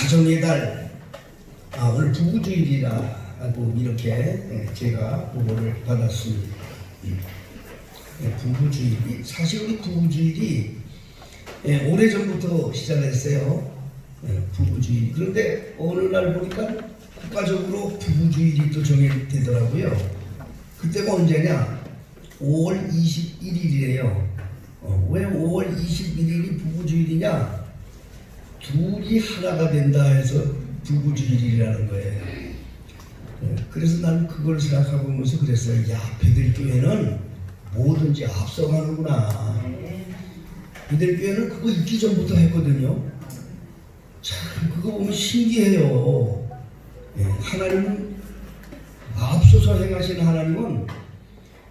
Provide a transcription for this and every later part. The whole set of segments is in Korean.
가정의 달, 오늘 부부주일이라고 이렇게 제가 보고를 받았습니다. 부부주일이 사실 우리 부부주일이 오래전부터 시작했어요. 부부주일. 그런데 어느 날 보니까 국가적으로 부부주일이 또 정해되더라고요. 그때가 언제냐? 5월 21일이래요. 왜 5월 21일이 부부주일이냐? 둘이 하나가 된다 해서 부부주일이라는 거예요. 그래서 난 그걸 생각해보면서 그랬어요. 야, 베들교회는 뭐든지 앞서가는구나. 베들교회는 그거 있기 전부터 했거든요. 참 그거 보면 신기해요. 하나님은 앞서서 행하시는 하나님은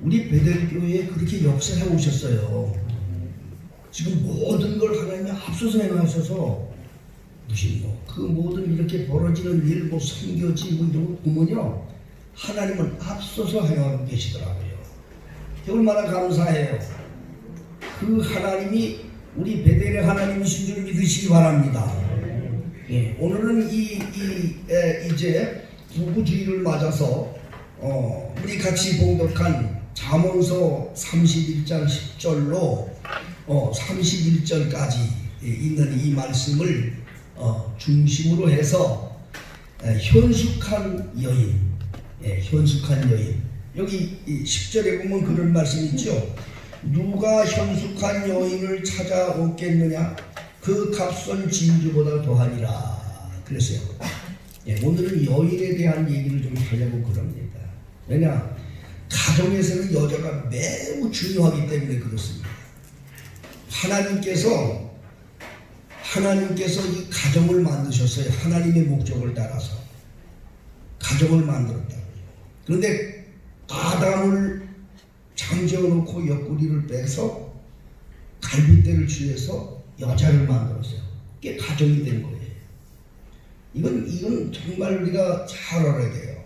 우리 베들교회에 그렇게 역사해 오셨어요. 지금 모든 걸 하나님이 앞서서 행하셔서 무슨 그 모든 이렇게 벌어지는 일, 선교지 이런 거 보면요, 하나님은 앞서서 행하고 계시더라고요. 얼마나 감사해요. 그 하나님이 우리 베델의 하나님이신 줄 믿으시기 바랍니다. 오늘은 이제 부부주일을 맞아서 우리 같이 봉독한 잠언서 31장 10절로 31절까지 있는 이 말씀을 중심으로 해서 현숙한 여인, 현숙한 여인. 여기 10절에 보면 그런 말씀이 있죠. 누가 현숙한 여인을 찾아오겠느냐? 그 값은 진주보다 더하니라. 그랬어요. 오늘은 여인에 대한 얘기를 좀 하려고 그럽니다. 왜냐? 가정에서는 여자가 매우 중요하기 때문에 그렇습니다. 하나님께서 이 가정을 만드셨어요. 하나님의 목적을 따라서 가정을 만들었다고요. 그런데 아담을 잠재워놓고 옆구리를 빼서 갈빗대를 취해서 여자를 만들었어요. 그게 가정이 된 거예요. 이건 정말 우리가 잘 알아야 돼요.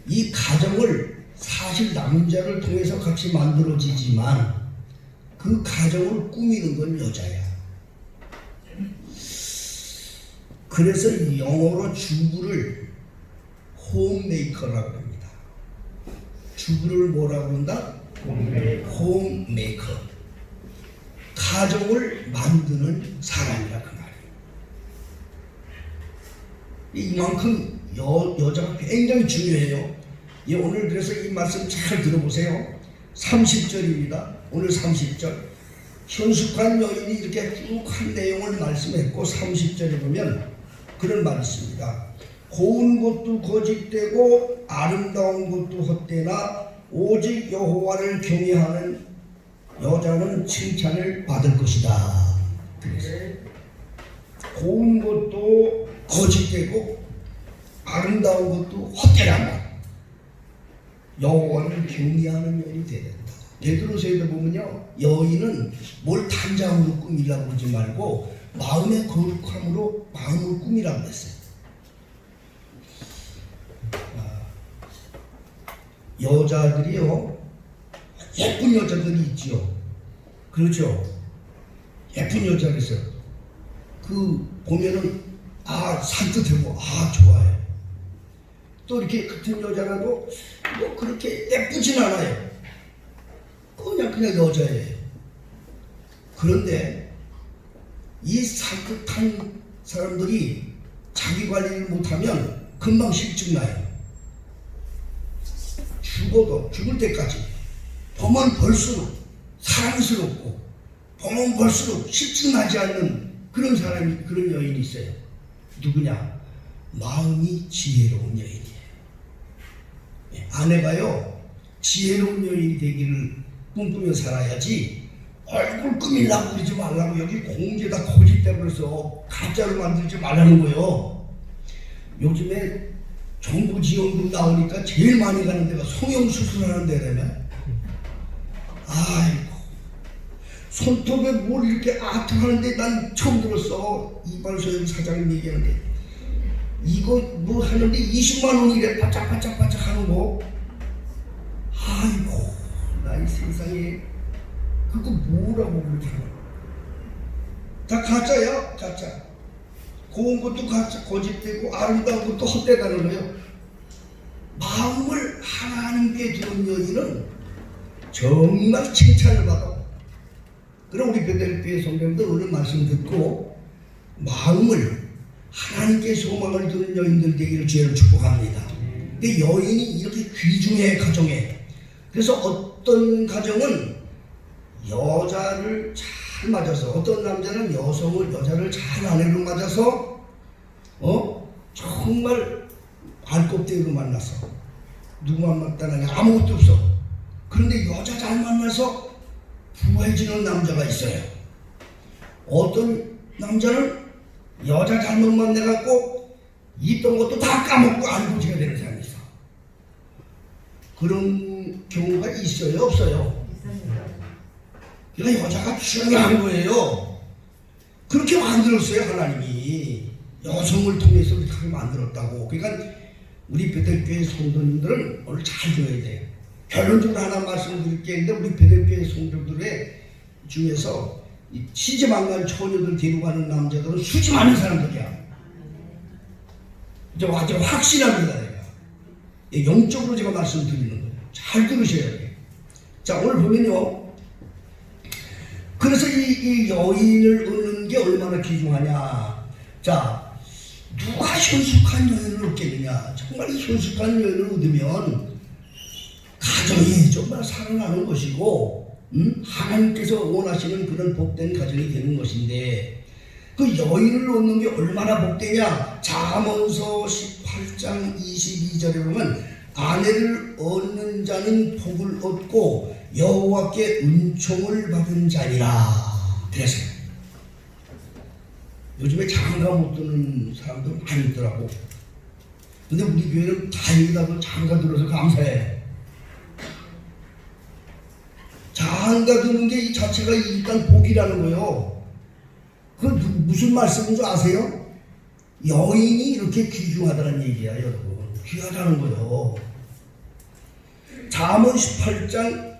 이 가정을 사실 남자를 통해서 같이 만들어지지만 그 가정을 꾸미는 건 여자야. 그래서 영어로 주부를 홈메이커라고 합니다. 주부를 뭐라고 그런다? 홈메이커. 가정을 만드는 사람이라 그 말이에요. 이만큼 여자가 굉장히 중요해요. 오늘 그래서 이 말씀 잘 들어보세요. 30절입니다. 오늘 30절. 현숙한 여인이 이렇게 쭉 한 내용을 말씀했고 30절에 보면 그런 말이 있습니다. 고운 것도 거짓되고 아름다운 것도 헛되나 오직 여호와를 경외하는 여자는 칭찬을 받을 것이다. 그래서 고운 것도 거짓되고 아름다운 것도 헛되란다. 여호와를 경외하는 여인이 되야 된다. 베드로서에도 보면요, 여인은 뭘 단장으로 꾸미려고 그러지 말고 마음의 거룩함으로 마음을 꾸미라고 했어요. 여자들이요, 예쁜 여자들이 있지요. 그렇죠? 예쁜 여자에서 보면은 산뜻하고 좋아요. 또 이렇게 같은 여자라도 뭐 그렇게 예쁘진 않아요. 그냥 여자예요. 그런데 이 산뜻한 사람들이 자기 관리를 못하면 금방 실증 나요. 죽을 때까지 보면 볼수록 사랑스럽고 보면 볼수록 실증 나지 않는 그런 여인이 있어요. 누구냐? 마음이 지혜로운 여인이에요. 아내가요, 지혜로운 여인이 되기를 꿈꾸며 살아야지 얼굴 꾸밀라고 그러지 말라고, 여기 공제다 거짓되고 그래서 가짜로 만들지 말라는 거예요. 요즘에 정부 지원금 나오니까 제일 많이 가는 데가 성형수술하는 데라면, 아이고, 손톱에 뭘 이렇게 하는데 난 처음 들었어. 이발소형 사장님 얘기하는데 이거 뭐 하는데 20만 원이래. 바짝바짝 하는 거. 아이고, 나 이 세상에 그거 뭐라고 그러지? 다 가짜야, 가짜. 고운 것도 거짓되고 아름다운 것도 헛되다는 거예요. 마음을 하나님께 두는 여인은 정말 칭찬을 받아. 그럼 우리 베델교회 성도님들 오늘 말씀 듣고 마음을 하나님께 소망을 두는 여인들 되기를 주의로 축복합니다. 근데 여인이 이렇게 귀중해 가정에. 그래서 어떤 가정은 여자를 잘 맞아서, 어떤 남자는 여자를 잘 아내로 맞아서 정말 알껍데기로 만났어. 누구만 만나냐 아무것도 없어. 그런데 여자 잘 만나서 부해지는 남자가 있어요. 어떤 남자는 여자 잘못 만나갖고 있던 것도 다 까먹고 안고지가 되는 사람이 있어. 그런 경우가 있어요, 없어요? 그러니까 여자가 중요한 거예요. 그렇게 만들었어요, 하나님이. 여성을 통해서 그렇게 만들었다고. 그러니까 우리 베델교회 성도님들은 오늘 잘 들어야 돼요. 결론적으로 하나 말씀드릴 게 있는데, 우리 베델교회 성도들의 중에서 시집 안 간 처녀들 데려가는 남자들은 수지 많은 사람들이야. 제가 확신합니다. 내가 영적으로 제가 말씀드리는 거예요. 잘 들으셔야 돼요. 자, 오늘 보면요, 그래서 이 여인을 얻는 게 얼마나 귀중하냐. 자, 누가 현숙한 여인을 얻겠느냐. 정말 이 현숙한 여인을 얻으면 가정이 정말 살아나는 것이고, 하나님께서 원하시는 그런 복된 가정이 되는 것인데, 그 여인을 얻는 게 얼마나 복되냐. 잠언서 18장 22절에 보면 아내를 얻는 자는 복을 얻고 여호와께 은총을 받은 자니라. 그래서 요즘에 장가 못 드는 사람도 많이 있더라고. 근데 우리 교회는 다행이라도 장가 들어서 감사해. 장가 드는 게 이 자체가 일단 복이라는 거예요. 그 무슨 말씀인 줄 아세요? 여인이 이렇게 귀중하다는 얘기야, 여러분. 귀하다는 거예요. 잠언 19장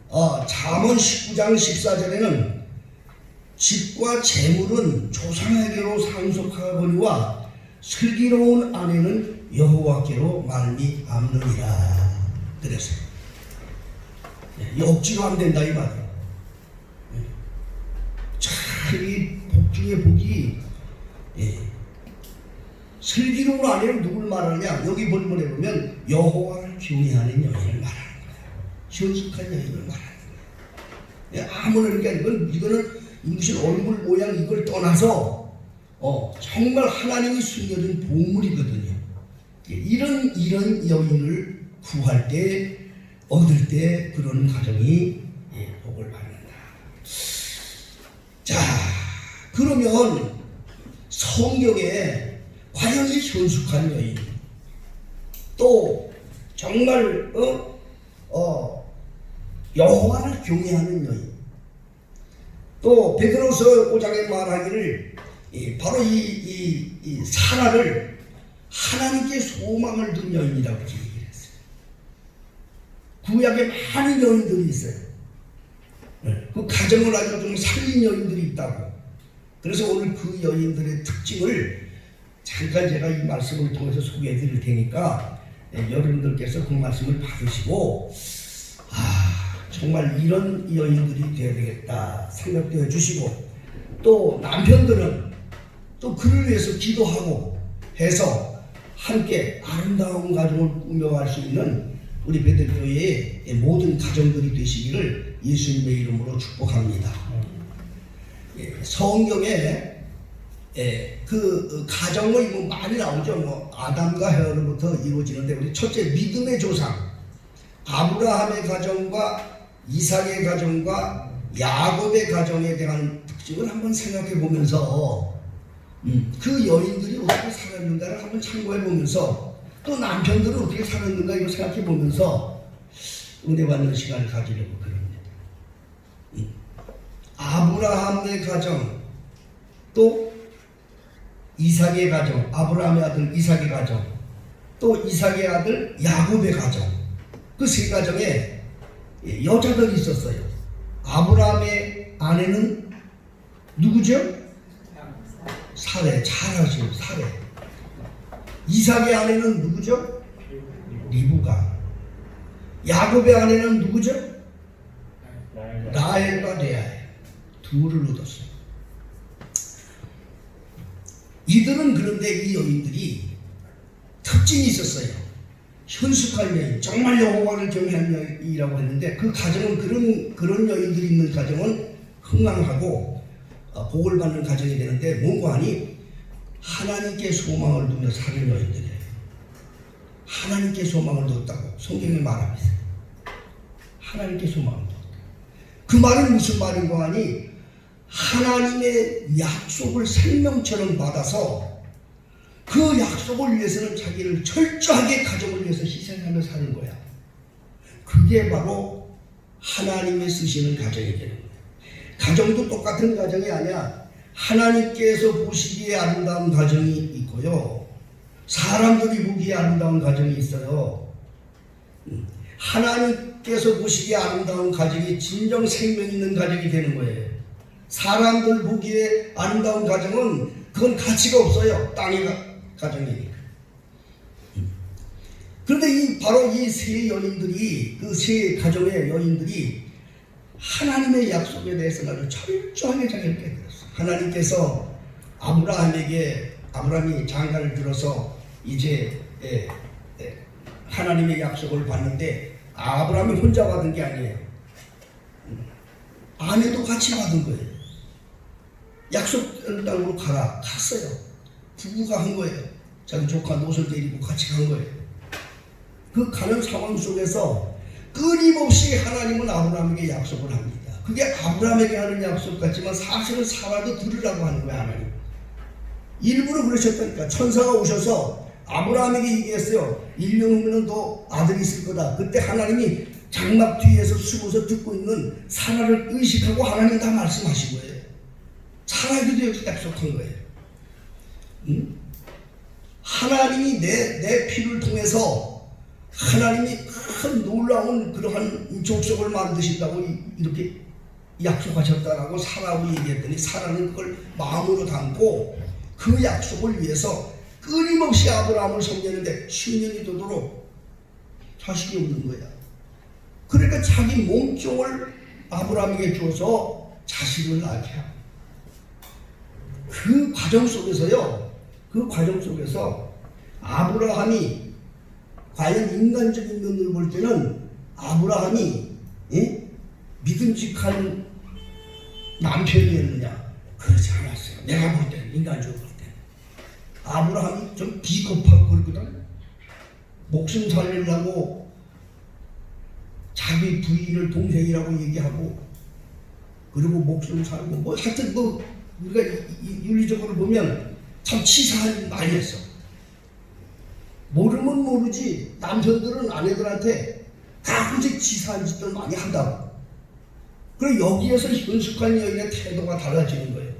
14절에는 집과 재물은 조상에게로 상속하거니와 슬기로운 아내는 여호와께로 말미암느니라. 그래서 억지로 안 된다 이 말이에요. 참, 이 복 중에 복이, 슬기로운 아내는 누굴 말하느냐. 여기 본문에 보면 여호와를 경외하는 여인을 말하는 거예요. 현숙한 여인을 말하는 거예요. 아무런 게 아니고 이거는 무슨 얼굴 모양 이걸 떠나서 정말 하나님이 숨겨둔 보물이거든요. 이런 여인을 구할 때, 얻을 때 그런 가정이 복을 받는다. 자, 그러면 성경에 과연 이 현숙한 여인, 또 정말 여호와를 경외하는 여인, 또 베드로서 5장에 말하기를 바로 이 사라를 하나님께 소망을 둔 여인이라고 얘기를 했어요. 구약에 많은 여인들이 있어요. 그 가정을 아주 좀 살린 여인들이 있다고. 그래서 오늘 그 여인들의 특징을 잠깐 제가 이 말씀을 통해서 소개해 드릴 테니까 여러분들께서 그 말씀을 받으시고 정말 이런 여인들이 되어야 되겠다 생각도 해주시고, 또 남편들은 또 그를 위해서 기도하고 해서 함께 아름다운 가정을 꾸며갈 수 있는 우리 베델교회의 모든 가정들이 되시기를 예수님의 이름으로 축복합니다. 성경에 그 가정의 뭐 많이 나오죠. 뭐 아담과 헤아로부터 이루어지는데, 우리 첫째 믿음의 조상 아브라함의 가정과 이삭의 가정과 야곱의 가정에 대한 특징을 한번 생각해 보면서 그 여인들이 어떻게 살았는가를 한번 참고해 보면서, 또 남편들은 어떻게 살았는가 이걸 생각해 보면서 은혜 받는 시간을 가지려고 그럽니다. 아브라함의 가정, 또 이삭의 가정, 아브라함의 아들 이삭의 가정, 또 이삭의 아들 야곱의 가정, 그 세 가정에 여자들이 있었어요. 아브라함의 아내는 누구죠? 사레, 잘 아시죠? 사레. 이삭의 아내는 누구죠? 리브가. 야곱의 아내는 누구죠? 라헬과 레아예요. 둘을 얻었어요. 이들은 그런데 이 여인들이 특징이 있었어요. 현숙한 여인, 정말 여호와를 경외한 여인이라고 했는데 그 가정은 그런 여인들이 있는 가정은 흥왕하고 복을 받는 가정이 되는데 뭔가 하니 하나님께 소망을 두며 사는 여인들이에요. 하나님께 소망을 뒀다고 성경에 말합니다. 하나님께 소망을 뒀다. 그 말은 무슨 말인가 하니 하나님의 약속을 생명처럼 받아서 그 약속을 위해서는 자기를 철저하게 가정을 위해서 희생하며 사는 거야. 그게 바로 하나님의 쓰시는 가정이 되는 거야. 가정도 똑같은 가정이 아니야. 하나님께서 보시기에 아름다운 가정이 있고요. 사람들이 보기에 아름다운 가정이 있어요. 하나님께서 보시기에 아름다운 가정이 진정 생명 있는 가정이 되는 거예요. 사람들 보기에 아름다운 가정은 그건 가치가 없어요. 땅의 가정이니까. 그런데 바로 이 세 여인들이, 그 세 가정의 여인들이 하나님의 약속에 대해서 아주 철저하게 자기를 깨달았어요. 하나님께서 아브라함이 장가를 들어서 이제 하나님의 약속을 받는데 아브라함이 혼자 받은 게 아니에요. 아내도 같이 받은 거예요. 약속 땅으로 가라. 갔어요. 부부가 한 거예요. 자기 조카 롯을 데리고 같이 간 거예요. 그 가는 상황 속에서 끊임없이 하나님은 아브라함에게 약속을 합니다. 그게 아브라함에게 하는 약속 같지만 사실은 사라도 들으라고 하는 거야. 하나님 일부러 그러셨다니까. 천사가 오셔서 아브라함에게 얘기했어요. 1년 후면 너 아들이 있을 거다. 그때 하나님이 장막 뒤에서 숨어서 듣고 있는 사라를 의식하고 하나님 다 말씀하신 거예요. 사라에게도 이렇게 약속한 거예요. 하나님이 내 피를 통해서 하나님이 큰 놀라운 그러한 족속을 만드신다고 이렇게 약속하셨다라고 사라하고 얘기했더니 사라는 그걸 마음으로 담고 그 약속을 위해서 끊임없이 아브라함을 섬기는데 10년이 되도록 자식이 없는 거야. 그러니까 자기 몸종을 아브라함에게 주어서 자식을 낳게 하고 그 과정 속에서 아브라함이 과연 인간적인 눈으로 볼 때는 아브라함이 믿음직한 남편이었느냐? 그렇지 않았어요. 내가 볼 때는, 인간적으로 볼 때는 아브라함이 좀 비겁하고 그러거든. 목숨 살리려고 자기 부인을 동생이라고 얘기하고 그리고 목숨 살고 뭐 하여튼 뭐 우리가 윤리적으로 보면 참 치사한 말이었어. 모르면 모르지 남편들은 아내들한테 가끔씩 치사한 짓들 많이 한다고. 그리고 여기에서 현숙한 여인의 태도가 달라지는 거예요.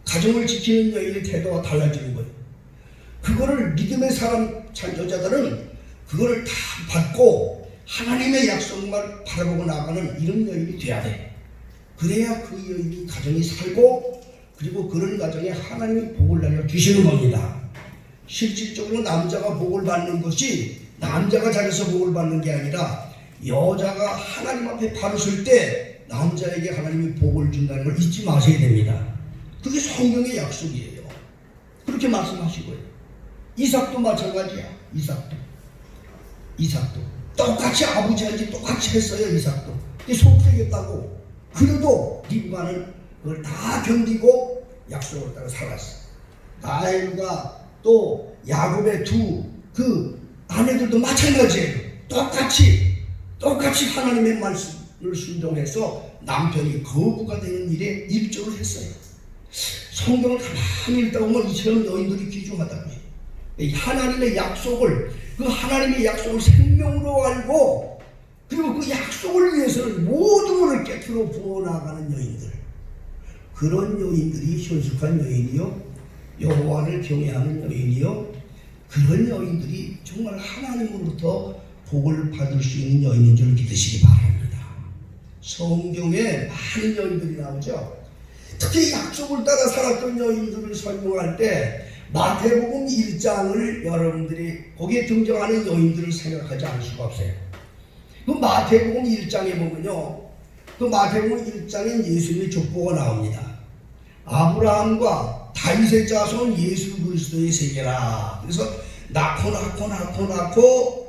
가정을 지키는 여인의 태도가 달라지는 거예요. 그거를 믿음의 여자들은 그거를 다 받고 하나님의 약속만 바라보고 나가는 이런 여인이 돼야 돼. 그래야 그 여인이 가정이 살고 그리고 그런 가정에 하나님이 복을 날려 주시는 겁니다. 실질적으로 남자가 복을 받는 것이 남자가 잘해서 복을 받는 게 아니라 여자가 하나님 앞에 바로 설 때 남자에게 하나님이 복을 준다는 걸 잊지 마셔야 됩니다. 그게 성경의 약속이에요. 그렇게 말씀하신 거예요. 이삭도 마찬가지야. 이삭도 똑같이 아버지한테 똑같이 했어요. 이삭도 속색했다고. 그래도 리브가는 그걸 다 견디고 약속을 따라 살았어. 라헬과 또 야곱의 그 아내들도 마찬가지예요. 똑같이 하나님의 말씀을 순종해서 남편이 거부가 되는 일에 입조를 했어요. 성경을 가만히 읽다 보면 이처럼 여인들이 귀중하다고 해요. 하나님의 약속을 생명으로 알고 그리고 그 약속을 위해서는 모든 것을 깨트려 부어나가는 여인들, 그런 여인들이 현숙한 여인이요, 여호와를 경외하는 여인이요, 그런 여인들이 정말 하나님으로부터 복을 받을 수 있는 여인인 줄 믿으시기 바랍니다. 성경에 많은 여인들이 나오죠. 특히 약속을 따라 살았던 여인들을 설명할 때 마태복음 1장을 여러분들이 거기에 등장하는 여인들을 생각하지 않을 수가 없어요. 그 마태복음 1장에 보면요, 그 마태복음 1장엔 예수님의 족보가 나옵니다. 아브라함과 다윗의 자손 예수 그리스도의 세계라. 그래서 낳고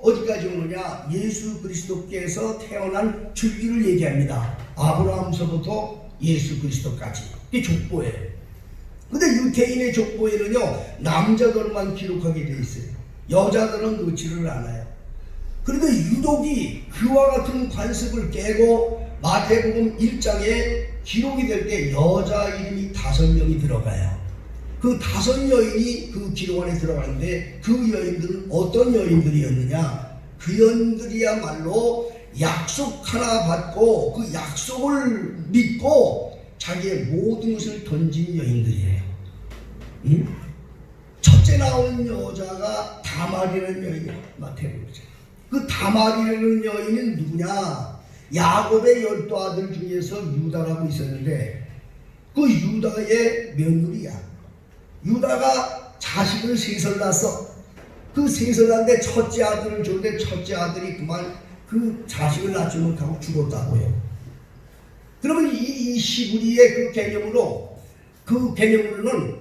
어디까지 오느냐? 예수 그리스도께서 태어난 줄기를 얘기합니다. 아브라함서부터 예수 그리스도까지. 이게 족보예요. 근데 유태인의 족보에는요, 남자들만 기록하게 돼 있어요. 여자들은 넣지를 않아요. 그런데 유독이 그와 같은 관습을 깨고 마태복음 1장에 기록이 될 때 여자 이름이 5명이 들어가요. 그 5 여인이 그 기록 안에 들어가는데 그 여인들은 어떤 여인들이었느냐? 그 여인들이야말로 약속 하나 받고 그 약속을 믿고 자기의 모든 것을 던진 여인들이에요. 응? 첫째 나오는 여자가 다말이라는 여인이에요. 마태복음. 그 다말이라는 여인은 누구냐? 야곱의 12아들 중에서 유다라고 있었는데 그 유다의 며느리야. 유다가 자식을 셋을 낳았어. 그 셋을 낳는데 첫째 아들을 줬는데 첫째 아들이 그만 그 자식을 낳지 못하고 죽었다고요. 그러면 이 시부리의 그 개념으로는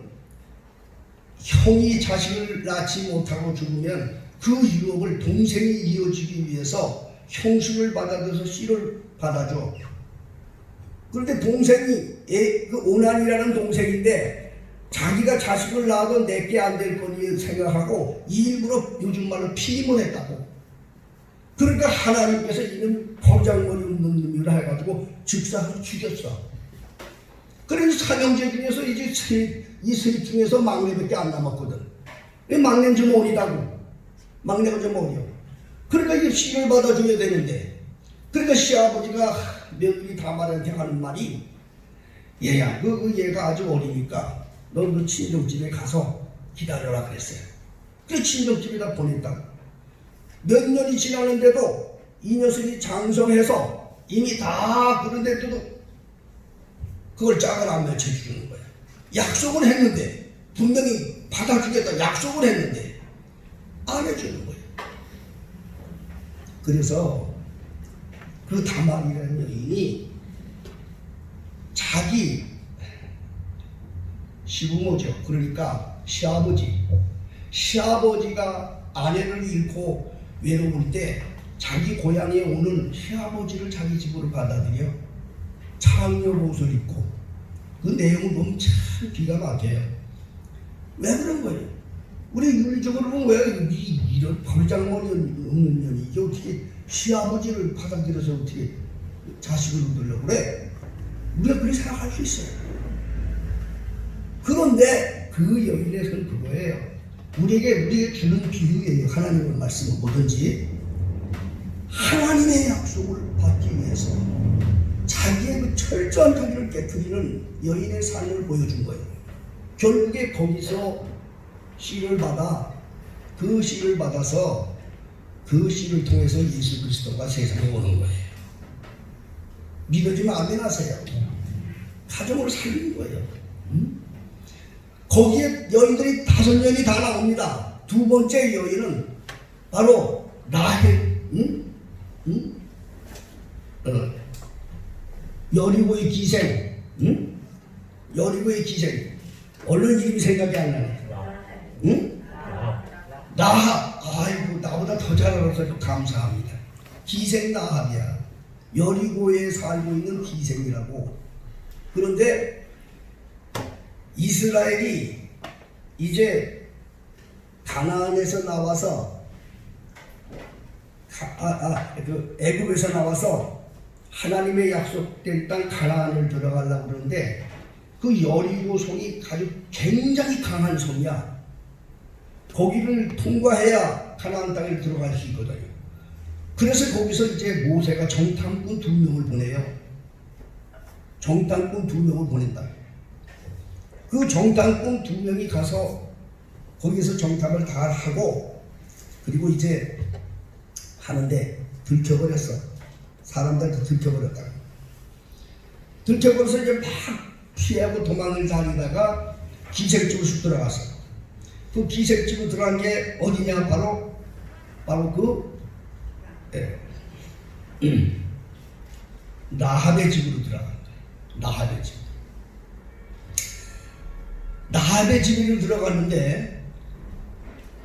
형이 자식을 낳지 못하고 죽으면 그 유업을 동생이 이어주기 위해서 형수를 받아들여서 씨를 받아줘. 그런데 동생이 그 오난이라는 동생인데 자기가 자식을 낳아도 내게 안 될 거니 생각하고 일부러 요즘 말로 피임을 했다고. 그러니까 하나님께서 이는 범장머리 없는 놈이라 해가지고 즉사로 죽였어. 그래서 삼형제 중에서 이제 이 셋 중에서 막내밖에 안 남았거든. 막내는 좀 어리다고. 막내가 좀 어려. 그러니까 이게 씨를 받아줘야 되는데, 그러니까 시아버지가 며느리 다말한테 하는 말이, 얘야, 얘가 아주 어리니까 너 친정집에 가서 기다려라 그랬어요. 그래서 친정집에다 보냈다고. 몇 년이 지났는데도 이 녀석이 장성해서 이미 다 그런데도 그걸 짝을 안 맺혀주는 거야. 약속을 했는데, 분명히 받아주겠다 약속을 했는데 안 해주는 거예요. 그래서 그 다말이라는 여인이 자기 시부모죠. 그러니까 시아버지가 아내를 잃고 외로울 때 자기 고향에 오는 시아버지를 자기 집으로 받아들여 창녀옷을 입고, 그 내용을 보면 참 기가 막혀요. 왜 그런 거예요? 우리 윤리적으로 보면 왜 이런 벌장머리 없는 년이 이게 어떻게 시아버지를 받아들여서 어떻게 자식을 얻으려고 그래? 우리가 그렇게 생각할 수 있어요. 그런데 그 여인에서는 그거예요. 우리에게 주는 비유예요. 하나님의 말씀은 뭐든지 하나님의 약속을 받기 위해서 자기의 그 철저한 자기를 깨뜨리는 여인의 삶을 보여준 거예요. 결국에 거기서 씨를 받아 그 씨를 받아서 그 씨를 통해서 예수 그리스도가 세상에 오는 거예요. 믿어지면 아멘 하세요. 가정을 살리는 거예요. 거기에 여인들이 5년이 다 나옵니다. 두 번째 여인은 바로 라헬, 여리고의 기생, 여리고의 기생. 얼른 이름이 생각이 안 나네. 나합. 아이고, 나보다 더 잘 알아서 감사합니다. 기생 나합이야. 여리고에 살고 있는 기생이라고. 그런데 이스라엘이 이제 가나안에서 나와서 애굽에서 나와서 하나님의 약속된 땅 가나안을 들어가려고 그러는데 그 여리고 성이 아주 굉장히 강한 성이야. 거기를 통과해야 가나안 땅에 들어갈 수 있거든요. 그래서 거기서 이제 모세가 정탐꾼 2명을 보내요. 정탐꾼 2명을 보낸다. 그 정탐꾼 2명이 가서 거기서 정탐을 다 하고, 그리고 이제 하는데 들켜버렸어. 사람들도 들켜버렸다. 들켜버려서 이제 막 피하고 도망을 다니다가 기색집으로 쑥 들어갔어. 그 기색집으로 들어간 게 어디냐? 바로 나합의 집으로 들어간 거예요. 나합의 집. 나합의 집으로 들어갔는데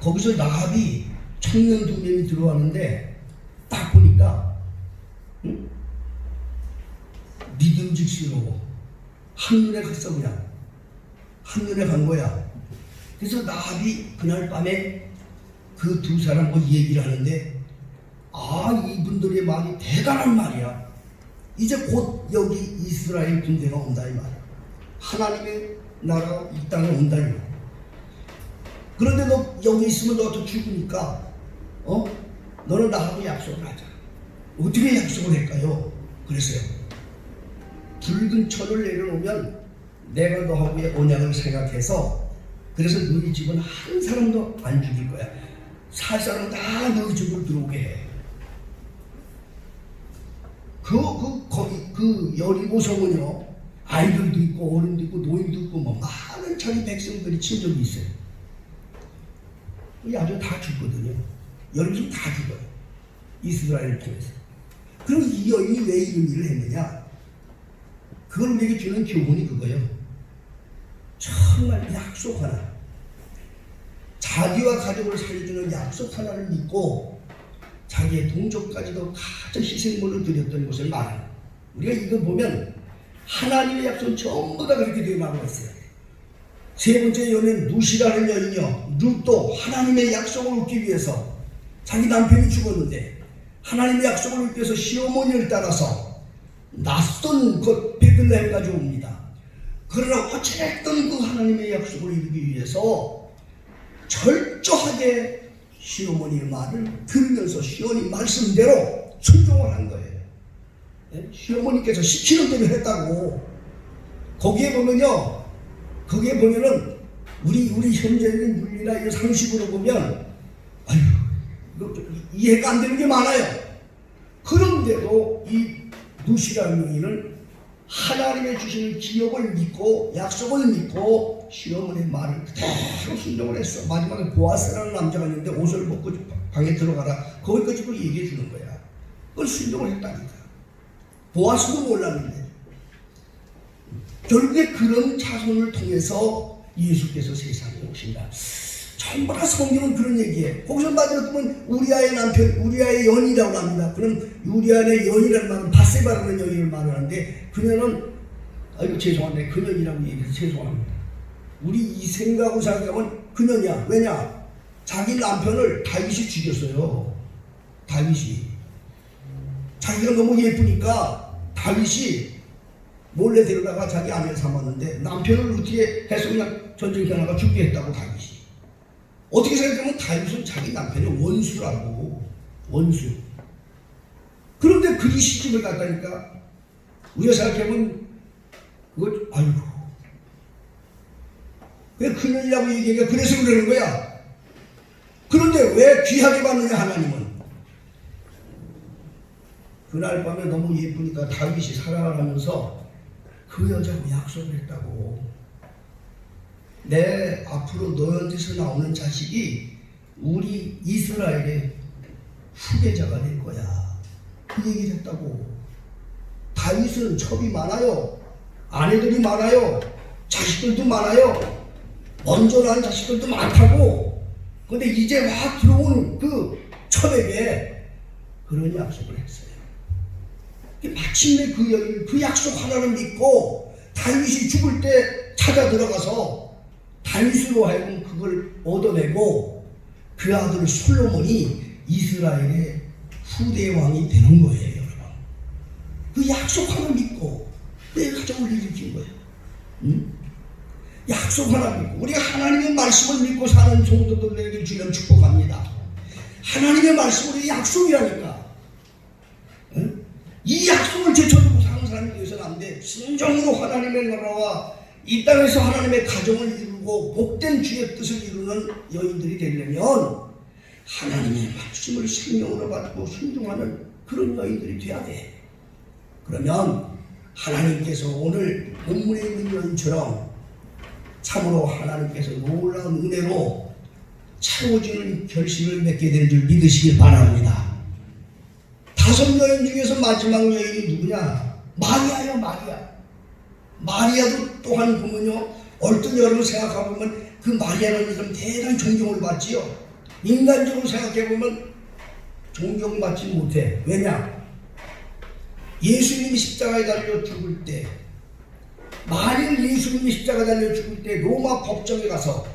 거기서 나합이 청년 2명이 들어왔는데 딱 보니까 믿음직스러워. 한눈에 갔어. 그냥 한눈에 간 거야. 그래서 나합이 그날 밤에 그 두 사람과 얘기를 하는데, 이분들의 말이 대단한 말이야. 이제 곧 여기 이스라엘 군대가 온다 이 말이야. 하나님의 나라가 이 땅에 온다 이 말이야. 그런데 너 여기 있으면 너도 죽으니까 너는 나하고 약속을 하자. 어떻게 약속을 할까요? 그랬어요. 붉은 천을 내려놓으면 내가 너하고의 언약을 생각해서, 그래서 너희 집은 한 사람도 안 죽일 거야. 살 사람은 다 너희 집으로 들어오게 해. 그 여리고성은요, 아이들도 있고 어른도 있고 노인도 있고 뭐 많은 자기 백성들이 친족이 있어요. 이 아주 다 죽거든요. 여리고성 다 죽어요. 이스라엘을 통해서. 그럼 이 여인이 왜 이런 일을 했느냐? 그걸 우리에게 주는 교훈이 그거예요. 정말 약속 하나, 자기와 가족을 살려주는 약속 하나를 믿고 자기의 동족까지도 가장 희생물을 드렸던 것을 말해요. 우리가 이거 보면 하나님의 약속은 전부 다 그렇게 되어 나오고 있어요. 세 번째 여인은 누시라는 여인이요, 룻도 하나님의 약속을 얻기 위해서, 자기 남편이 죽었는데 하나님의 약속을 얻기 위해서 시어머니를 따라서 낯선 그 베들레헴까지 옵니다. 그러나 어쨌든 그 하나님의 약속을 이루기 위해서 철저하게 시어머니의 말을 들으면서 시어머니 말씀대로 순종을 한 거예요. 시어머니께서 시키는 대로 했다고. 거기에 보면은 우리 현재적인 윤리나 이 상식으로 보면 이거 이해가 안 되는 게 많아요. 그런데도 이 누시라는 여인은 하나님의 주시는 기업을 믿고 약속을 믿고 시어머니의 말을 그대로 순종을 했어. 마지막에 보아스라는 남자가 있는데 옷을 벗고 방에 들어가라, 거기까지 얘기해 주는 거야. 그걸 순종을 했다니까. 보아스도 몰랐는데 결국에 그런 자손을 통해서 예수께서 세상에 오신다. 전부 다 성경은 그런 얘기해. 거기서 마지막에 보면 우리아의 남편, 우리아의 연이라고 합니다. 그럼 우리아의 연이라는 말은 바세바라는 여인을 말하는데, 그녀는 죄송한데 그녀이라고 얘기해서 죄송합니다. 우리 이 생각하고 생각하면 그녀냐. 왜냐? 자기 남편을 다윗이 죽였어요. 다윗이 자기가 너무 예쁘니까 다윗이 몰래 데려다가 자기 아내를 삼았는데 남편을 어떻게 해서 그냥 전쟁에 나가 죽게 했다고. 다윗이 어떻게 생각하면 다윗은 자기 남편의 원수라고. 원수. 그런데 그리 시집을 갔다니까. 우리가 생각해보면 그거 왜 그년이라고 얘기하니까 그래서 그러는 거야. 그런데 왜 귀하게 받느냐? 하나님은 그날 밤에 너무 예쁘니까 다윗이 사랑을 하면서 그 여자하고 약속을 했다고. 내 앞으로 너희한테서 나오는 자식이 우리 이스라엘의 후계자가 될 거야. 그 얘기를 했다고. 다윗은 첩이 많아요. 아내들이 많아요. 자식들도 많아요. 먼저 낳은 자식들도 많다고. 근데 이제 막 들어온 그 첩에게 그런 약속을 했어요. 마침내 그 여인, 그 약속 하나를 믿고 다윗이 죽을 때 찾아 들어가서 다윗으로 하여금 그걸 얻어내고 그 아들 솔로몬이 이스라엘의 후대 왕이 되는 거예요, 여러분. 그 약속 하나 믿고 내 가정을 일으킨 거예요. 약속 하나 믿고, 우리가 하나님의 말씀을 믿고 사는 성도들에게 주면 축복합니다. 하나님의 말씀은 약속이라니까. 이 약속을 제쳐두고 사는 사람이 되어서는 안 돼. 순종으로 하나님의 나라와 이 땅에서 하나님의 가정을 이루고 복된 주의 뜻을 이루는 여인들이 되려면 하나님의 말씀을 생명으로 받고 순종하는 그런 여인들이 돼야 돼. 그러면 하나님께서 오늘 본문에 있는 여인처럼 참으로 하나님께서 놀라운 은혜로 채워주는 결심을 맺게 될 줄 믿으시길 바랍니다. 5 여인 중에서 마지막 여인이 누구냐? 마리아요, 마리아. 마리아도 또한 보면요, 얼른 여러분 생각해보면 그 마리아라는 사람 대단히 존경을 받지요. 인간적으로 생각해보면 존경받지 못해. 왜냐? 예수님이 십자가에 달려 죽을 때, 만일 예수님이 십자가에 달려 죽을 때 로마 법정에 가서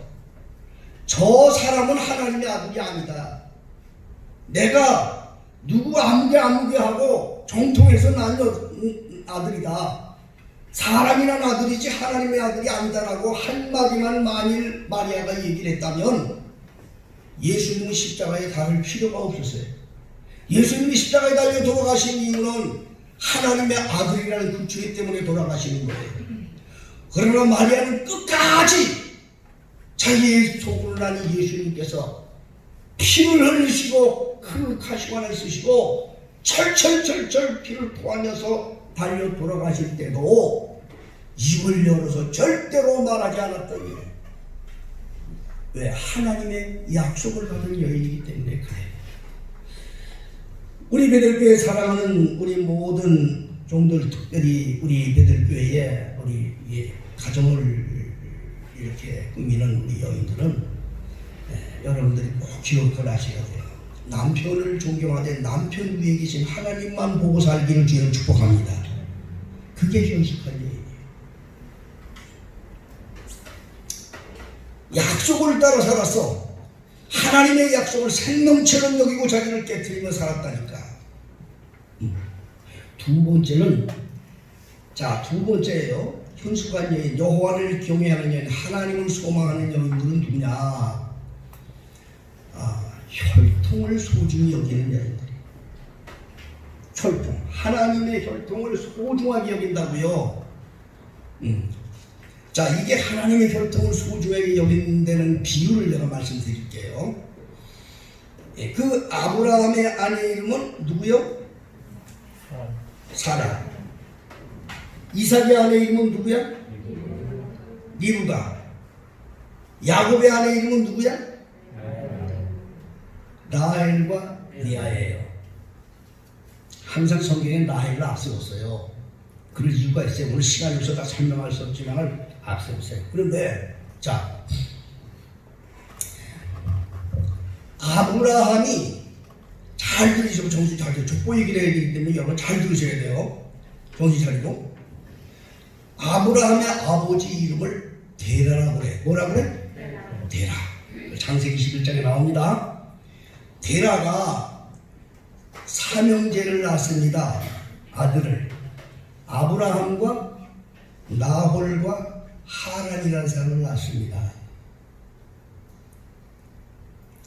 저 사람은 하나님의 아들이 아니다, 내가 누구 아무개 하고 정통에서 난 아들이다, 사람이 난 아들이지 하나님의 아들이 아니다라고 한마디만 만일 마리아가 얘기를 했다면 예수님은 십자가에 달릴 필요가 없었어요. 예수님이 십자가에 달려 돌아가신 이유는 하나님의 아들이라는 그 죄 때문에 돌아가시는 거예요. 그러나 마리아는 끝까지 자기의 속을 나는 예수님께서 피를 흘리시고 그 가시관을 쓰시고 철철 피를 토하면서 달려 돌아가실 때도 입을 열어서 절대로 말하지 않았더니, 왜? 하나님의 약속을 받은 여인이기 때문에 그래요. 우리 베들교회 사랑하는 우리 모든 종들, 특별히 우리 베들교회에 우리 가정을 이렇게 꾸미는 우리 여인들은 여러분들이 꼭 기억을 하셔야 돼요. 남편을 존경하되 남편 위에 계신 하나님만 보고 살기를 주님 축복합니다. 그게 현실한 얘기예요. 약속을 따라 살았어. 하나님의 약속을 생명처럼 여기고 자기를 깨트리며 살았다니까. 두 번째는, 두 번째예요. 현숙한 여인, 여호와를 경외하는 여인, 하나님을 소망하는 여인들은 누구냐? 혈통을 소중히 여기는 여인들. 혈통, 하나님의 혈통을 소중하게 여긴다고요. 이게 하나님의 혈통을 소중하게 여기는 데는 비유를 내가 말씀드릴게요. 그 아브라함의 아내 이름은 누구요? 사라. 이삭의 아내 이름은 누구야? 리브가. 야곱의 아내 이름은 누구야? 라헬과 리아예요. 항상 성경에 라헬을 앞세웠어요. 그럴 이유가 있어요. 오늘 시간이 없어서 다 설명할 수 없지만 앞세웠어요. 그런데 아브라함이, 잘 들으시고 정신 차리고, 족보 얘기를 해야 되기 때문에 여러분 잘 들으셔야 돼요. 정신 차리고. 아브라함의 아버지 이름을 데라라고 그래. 뭐라고 그래? 데라. 창세기 11장에 나옵니다. 데라가 삼형제를 낳습니다. 아들을. 아브라함과 나홀과 하란이라는 사람을 낳습니다.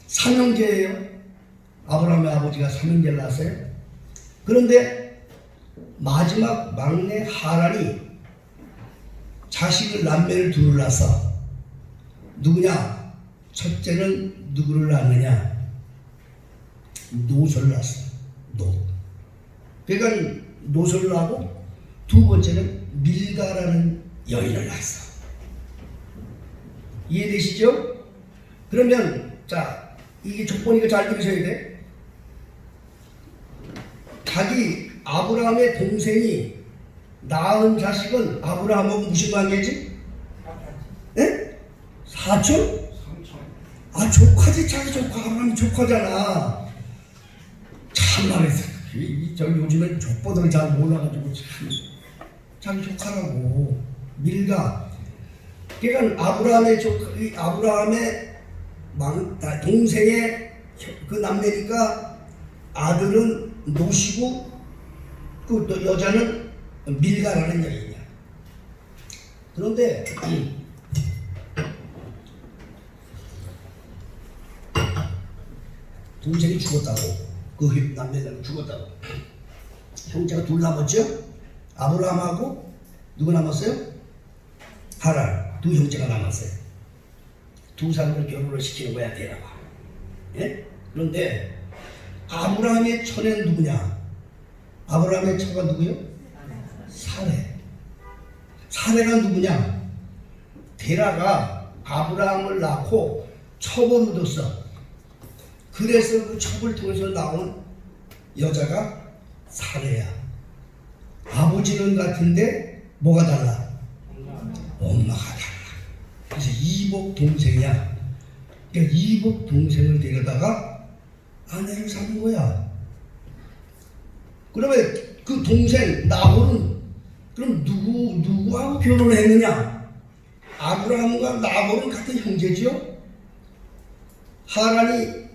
삼형제예요. 아브라함의 아버지가 삼형제를 낳았어요. 그런데 마지막 막내 하란이 자식을, 남매를 둘을 낳았어. 누구냐? 첫째는 누구를 낳느냐? 노소를 낳았어. 그러니까 노소를 낳고, 두 번째는 밀가라는 여인을 낳았어. 이해되시죠? 그러면 이게 족보니까 잘 들으셔야 돼. 자기 아브라함의 동생이 낳은 자식은 아브라함하고 무슨 관계지? 예? 사촌? 조카지. 자기 조카. 아브라함이 조카잖아. 참말해. 요즘엔 족보들을 잘 몰라가지고 참, 자기 조카라고. 밀가. 그러니까 아브라함의 동생의 그 남매니까 아들은 노시고 그 여자는 밀가라는 여인이야. 그런데 동생이 죽었다고. 그 남매는 죽었다고. 형제가 둘 남았죠? 아브라함하고 누구 남았어요? 하란. 두 형제가 남았어요. 두 사람을 결혼을 시키는 거야, 데라가. 예? 그런데 아브라함의 처는 누구냐? 아브라함의 처가 누구요? 사레. 하레가 누구냐? 데라가 아브라함을 낳고 첩을 얻었어. 그래서 그 첩을 통해서 나온 여자가 사레야. 아버지는 같은데 뭐가 달라? 엄마가 달라. 그래서 이복 동생이야. 그러니까 이복 동생을 데려다가 아내를 삼은 거야. 그러면 그 동생 나홀은 그럼 누구하고 결혼을 했느냐? 아브라함과 나홀은 같은 형제지요. 하란이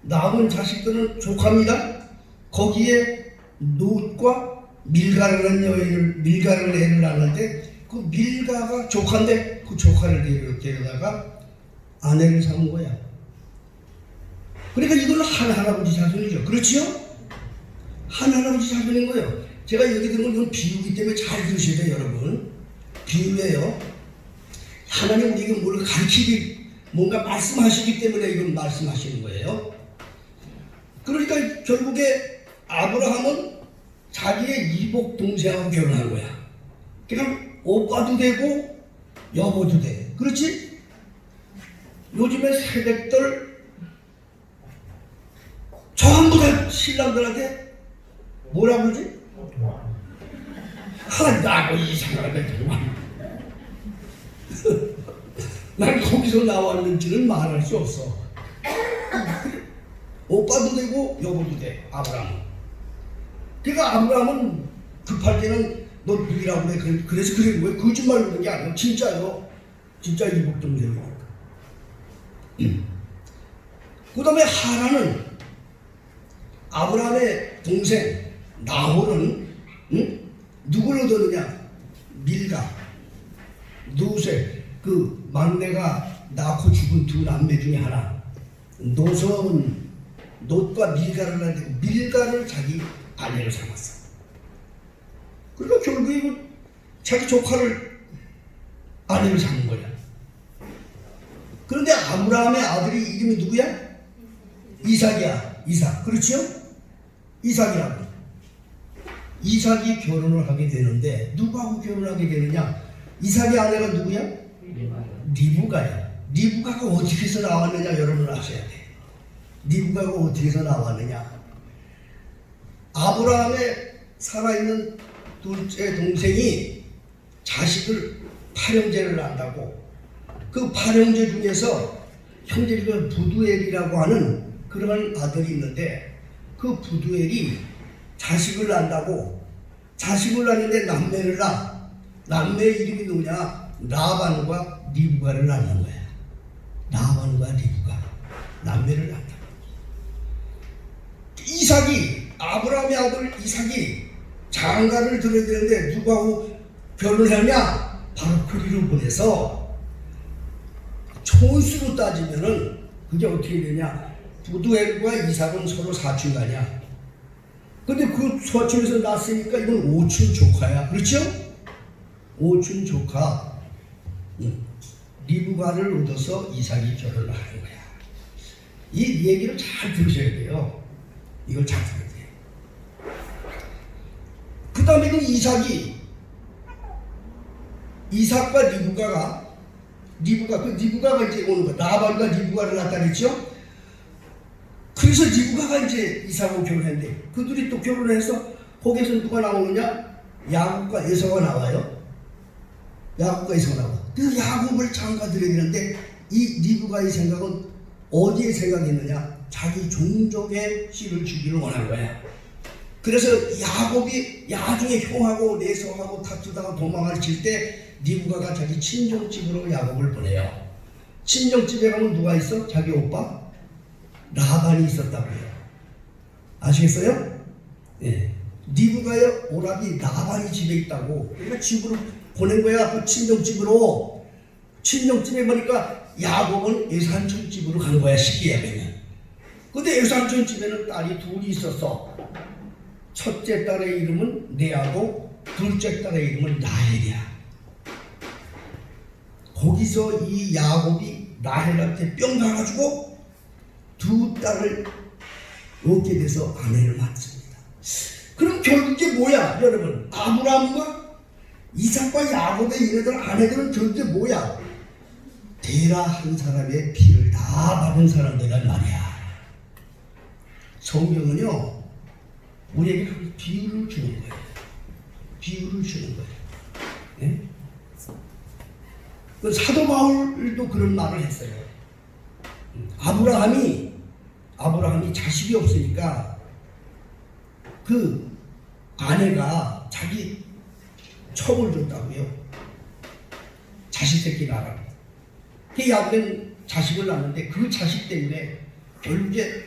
낳은 자식들은 조카입니다. 거기에 롯과 밀가라는 여인을 밀가를 애를 낳았는데 그 밀가가 조카인데 그 조카를 데려다가 아내를 삼은 거야. 그러니까 이건 한 할아버지 자손이죠. 그렇지요? 한 할아버지 자손인 거예요. 제가 여기 든 건 이건 비유기 때문에 잘 들으셔야 돼요, 여러분. 비유예요. 하나님 우리에게 뭘 가르치기, 뭔가 말씀하시기 때문에 이건 말씀하시는 거예요. 그러니까 결국에 아브라함은 자기의 이복 동생하고 결혼한 거야. 그러니까 오빠도 되고 여보도 돼. 그렇지? 요즘에 세댁들 전부 다 신랑들한테 뭐라 그러지? 나고 이상하게 정말. 난 거기서 나왔는지는 말할 수 없어. 오빠도 되고 여보도 돼. 아브라함은. 그러니까 아브라함은 급할 때는 너 누구라고 그래. 그래서 그런 거예요. 거짓말 그러는 게 아니고 진짜요. 진짜 이복 동생이에요. 그 다음에 하란은 아브라함의 동생 나홀은 누구를 얻었느냐? 밀가, 노세, 그 막내가 낳고 죽은 두 남매 중에 하나. 노성은 롯과 밀가를 낳는데 밀가를 자기 아내로 삼았어. 그러니까 결국에 자기 조카를 아내로 삼은 거야. 그런데 아브라함의 아들이 이름이 누구야? 이삭이야. 이삭. 그렇죠? 이삭이라고. 이삭이 결혼을 하게 되는데 누구하고 결혼하게 되느냐? 이삭의 아내가 누구야? 리브가야. 리브가가 어떻게 해서 나왔느냐 여러분 아셔야 돼. 리브가가 어떻게 해서 나왔느냐? 아브라함의 살아있는 둘째 동생이 자식을 팔형제를 낳는다고. 그 팔형제 중에서 형제가 부두엘이라고 하는 그런 아들이 있는데 그 부두엘이 자식을 낳는다고. 자식을 낳는데 남매를 낳아. 남매 이름이 누구냐? 라반과 리브가를 낳는 거야. 라반과 리브가 남매를 낳는다. 이삭이 아브라함의 아들 이삭이 장가를 들어야 되는데 누구하고 결혼하냐? 바로 그리로 보내서 촌수로 따지면은 그게 어떻게 되냐? 부두엘과 이삭은 서로 사촌가냐? 근데 그 사촌에서 났으니까 이건 오촌 조카야. 그렇죠? 오촌 조카 리브가를 얻어서 이삭이 결혼을 하는 거야. 이 얘기를 잘 들으셔야 돼요. 이걸 잘 들어야 돼요. 그 다음에 그 이삭과 리브가가 이제 오는 거야. 라반과 리브가를 낳았다 그랬죠? 그래서 리브가가 이제 이삭하고 결혼했는데 그들이 또 결혼해서 거기에서 누가 나오느냐? 야곱과 에서가 나와요. 야곱과 에서가 나와. 그래서 야곱을 장가들여야 되는데 이 리브가의 생각은 어디에 생각했느냐? 자기 종족의 씨를 주기를 원한 거야. 그래서 야곱이 나중에 형하고 에서하고 다투다가 도망을 칠 때 리브가가 자기 친정집으로 야곱을 보내요. 친정집에 가면 누가 있어? 자기 오빠 라반이 있었다고요. 아시겠어요? 예. 리브가의 오라비 라반이 집에 있다고. 그러니까 집으로 보낸 거야. 그 친정집으로. 친정집에 보니까 야곱은 에산촌 집으로 간 거야. 쉽게 얘기하면. 근데 에산촌 집에는 딸이 둘이 있었어. 첫째 딸의 이름은 레아고 둘째 딸의 이름은 라헬이야. 거기서 이 야곱이 라헬한테 뿅 가가지고 두 딸을 얻게 돼서 아내를 낳습니다. 그럼 결국에 뭐야 여러분? 아브라함과 이삭과 야곱의 얘네들 아내들은 도대체 뭐야? 데라 한 사람의 피를 다 받은 사람들이란 말이야. 성경은요 우리에게 그 비유를 주는 거예요. 비유를 주는 거예요. 네? 그 사도 바울도 그런 말을 했어요. 아브라함이 자식이 없으니까 그 아내가 자기 첩을 줬다고요. 자식 새끼 낳으라고. 그 야곱은 자식을 낳는데 그 자식 때문에 결국에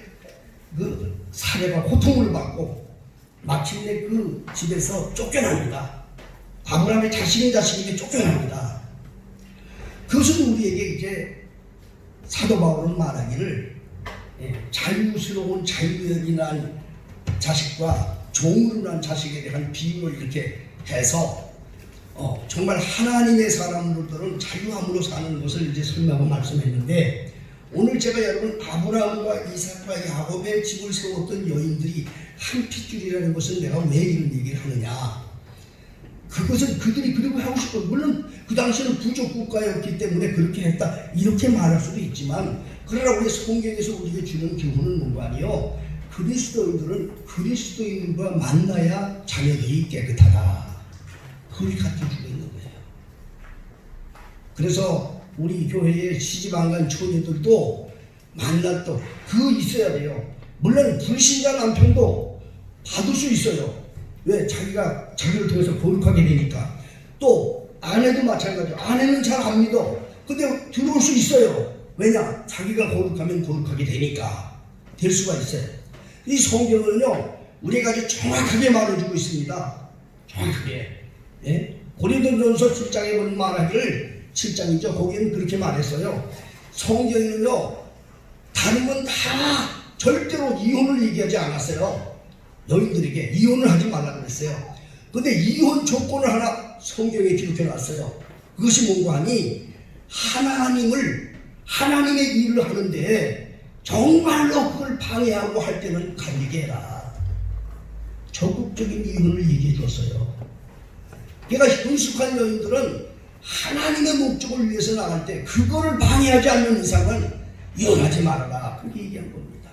그 사내가 고통을 받고 마침내 그 집에서 쫓겨납니다. 아브라함의 자식인데 쫓겨납니다. 그것은 우리에게 이제 사도 바울은 말하기를 자유스러운 자유연인한 자식과 종으로 난 자식에 대한 비유를 이렇게 해서 정말 하나님의 사람들은 자유함으로 사는 것을 이제 설명하고 말씀했는데, 오늘 제가 여러분 아브라함과 이삭과 야곱의 집을 세웠던 여인들이 한 핏줄이라는 것은 내가 왜 이런 얘기를 하느냐, 그것은 그들이 그리고 하고 싶어, 물론 그 당시에는 부족 국가였기 때문에 그렇게 했다 이렇게 말할 수도 있지만, 그러나 우리 성경에서 우리에게 주는 교훈은 뭔가 아니요, 그리스도인들은 그리스도인과 만나야 자녀들이 깨끗하다, 그걸 가르쳐주고 있는 거예요. 그래서 우리 교회의 시집 안 간 처녀들도 만날 또 그거 있어야 돼요. 물론 불신자 남편도 받을 수 있어요. 왜? 자기를 통해서 거룩하게 되니까. 또 아내도 마찬가지예요. 아내는 잘 안 믿어. 근데 들어올 수 있어요. 왜냐? 자기가 거룩하면 거룩하게 되니까 될 수가 있어요. 이 성경은요 우리가 아주 정확하게 말해주고 있습니다. 정확하게. 예? 고린도전서 7장에 보면 말하기를, 7장이죠. 거기는 그렇게 말했어요. 성경에는요 다른 건 다 절대로 이혼을 얘기하지 않았어요. 여인들에게 이혼을 하지 말라고 그랬어요. 근데 이혼 조건을 하나 성경에 기록해 놨어요. 그것이 뭔가 하니, 하나님의 일을 하는데 정말로 그걸 방해하고 할 때는 가리게 해라. 적극적인 이혼을 얘기해 줬어요. 그러니까 현숙한 여인들은 하나님의 목적을 위해서 나갈 때 그거를 방해하지 않는 이상은 이혼하지 말아라, 그렇게 얘기한 겁니다.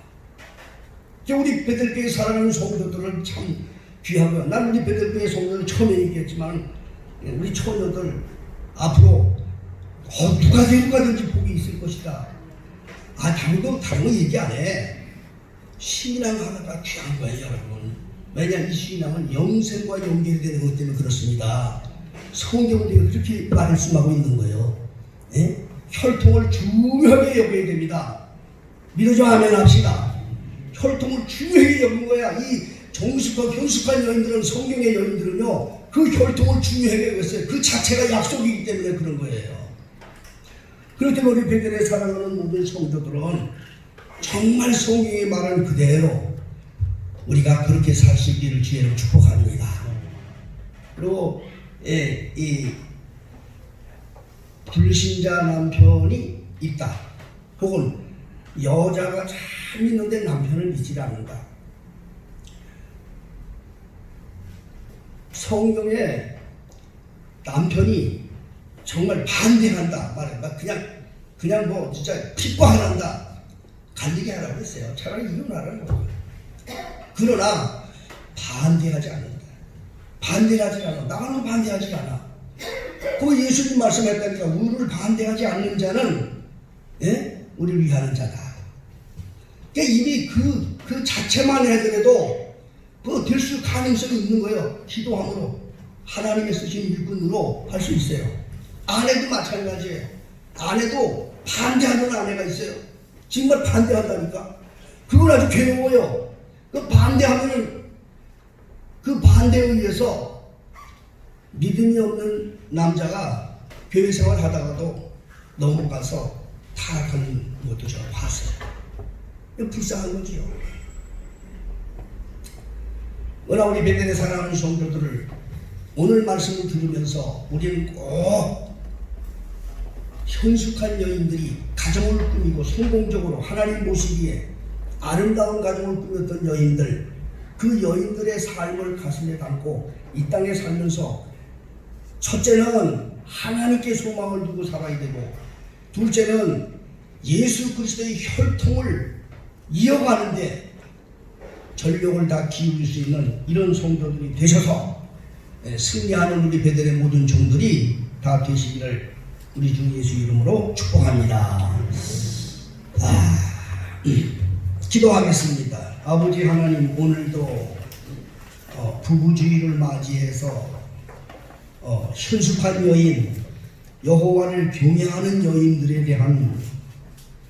우리 베들교회 사랑하는 성도들은 참 귀하고요. 난 우리 베들교회 성도들 처음에 얘기했지만, 우리 처녀들 앞으로 누가 되든지 복이 있을 것이다. 다른 거 얘기 안 해. 신앙 하나가 귀한 거예요, 여러분. 왜냐, 이 신앙은 영생과 연결되는 것 때문에 그렇습니다. 성경도 그렇게 말씀하고 있는 거예요. 예? 혈통을 중요하게 여겨야 됩니다. 믿어줘, 아멘 합시다. 혈통을 중요하게 여긴 거야. 이 정숙하고 현숙한 여인들은, 성경의 여인들은요 그 혈통을 중요하게 여겼어요. 그 자체가 약속이기 때문에 그런 거예요. 그렇기 때문에 우리 베델에 사랑하는 모든 성도들은 정말 성경이 말한 그대로 우리가 그렇게 살 수 있기를 주의로 축복합니다. 그리고 이 불신자 남편이 있다, 혹은 여자가 잘 믿는데 남편을 믿지 않는다. 성경에 남편이 정말 반대한다 말해봐, 그냥 뭐 진짜 핍박한다, 갈리게 하라고 했어요. 차라리 이혼하라는 거예요. 그러나 반대하지 않는다. 반대하지 않아. 나는 반대하지 않아. 그 예수님 말씀했다니까, 우리를 반대하지 않는 자는 우리를 위하는 자다. 그러니까 이미 그 자체만 해더라도 될 수 가능성이 있는 거예요. 기도함으로, 하나님의 쓰신 일꾼으로 할 수 있어요. 아내도 마찬가지예요. 아내도 반대하는 아내가 있어요. 정말 반대한다니까. 그건 아주 괴로워요. 그 반대하면은 그 반대에 의해서 믿음이 없는 남자가 교회 생활 하다가도 넘어가서 타락하는 것도 제가 봤어요. 불쌍한 거지요. 그러나 우리 베델에 사랑하는 성도들을 오늘 말씀을 들으면서 우리는 꼭 현숙한 여인들이 가정을 꾸미고 성공적으로 하나님 모시기에 아름다운 가정을 꾸몄던 여인들, 그 여인들의 삶을 가슴에 담고 이 땅에 살면서 첫째는 하나님께 소망을 두고 살아야 되고, 둘째는 예수 그리스도의 혈통을 이어가는데 전력을 다 기울일 수 있는 이런 성도들이 되셔서 승리하는 우리 베델의 모든 종들이 다 되시기를 우리 주 예수 이름으로 축복합니다. 기도하겠습니다. 아버지 하나님, 오늘도 부부주의를 맞이해서 현숙한 여인, 여호와를 경외하는 여인들에 대한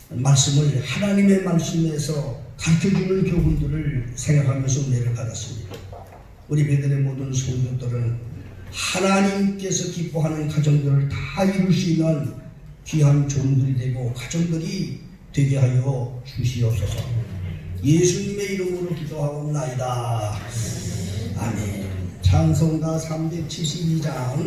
말씀을 하나님의 말씀에서 가르쳐주는 교훈들을 생각하면서 은혜를 받았습니다. 우리 베델의 모든 성도들은 하나님께서 기뻐하는 가정들을 다 이룰 수 있는 귀한 종들이 되고 가정들이 되게 하여 주시옵소서. 예수님의 이름으로 기도하옵나이다. 아멘. 찬송가 372장